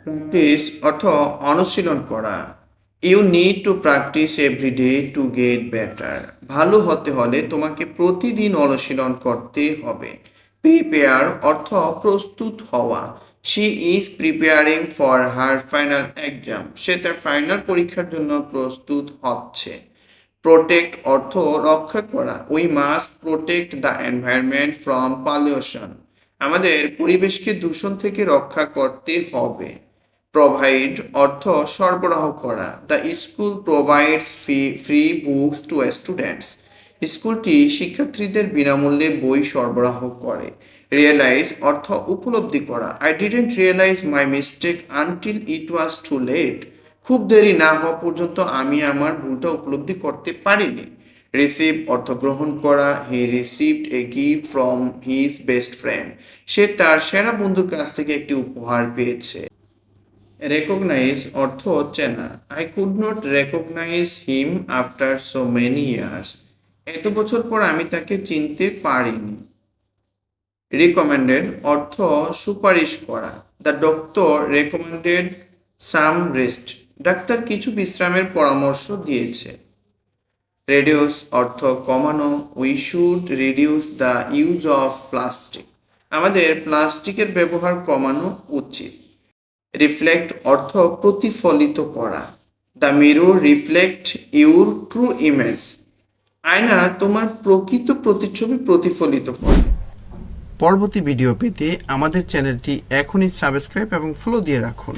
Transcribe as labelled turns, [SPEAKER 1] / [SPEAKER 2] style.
[SPEAKER 1] Practice অর্থ অনুশীলন করা। You need to practise every day to get better. ভালো হতে হলে তোমাকে প্রতিদিন অনুশীলন করতে হবে। প্রিপেয়ার অর্থ প্রস্তুত হওয়া। She is preparing for her final exam. সে তার ফাইনাল পরীক্ষার জন্য প্রস্তুত হচ্ছে। প্রোটেক্ট অর্থ রক্ষা করা। We must protect the environment from pollution. আমাদের পরিবেশকে দূষণ থেকে রক্ষা করতে হবে। প্রোভাইড অর্থ সরবরাহ করা। The school provides free books two students. স্কুলটি শিক্ষার্থীদের বিনামূল্যে বই সরবরাহ করে। রিয়েলাইজ অর্থ উপলব্ধি করা। I didn't realise my mistake until it was too late. খুব দেরি না হওয়া পর্যন্ত আমি আমার ভুলটা উপলব্ধি করতে পারিনি। রিসিভ অর্থ গ্রহণ করা। He received a gift from his best friend. সে তার সেরা বন্ধুর কাছ থেকে একটি উপহার পেয়েছে। রেকগনাইজ অর্থ চেনা। I could not recognise him after so many years. এত বছর পর আমি তাকে চিনতে পারিনি। রিকমেন্ডেড অর্থ সুপারিশ করা। The doctor recommended some rest. Doctor কিছু বিশ্রামের পরামর্শ দিয়েছে। রেডিউস অর্থ কমানো। We should reduce the use of plastic. আমাদের প্লাস্টিকের ব্যবহার কমানো উচিত। রিফ্লেক্ট অর্থ প্রতিফলিত করা। The mirror reflect your true image. আয়না তোমার প্রকৃত প্রতিচ্ছবি প্রতিফলিত করে। পরবর্তী ভিডিও পেতে আমাদের চ্যানেলটি এখনই সাবস্ক্রাইব এবং ফলো দিয়ে রাখুন।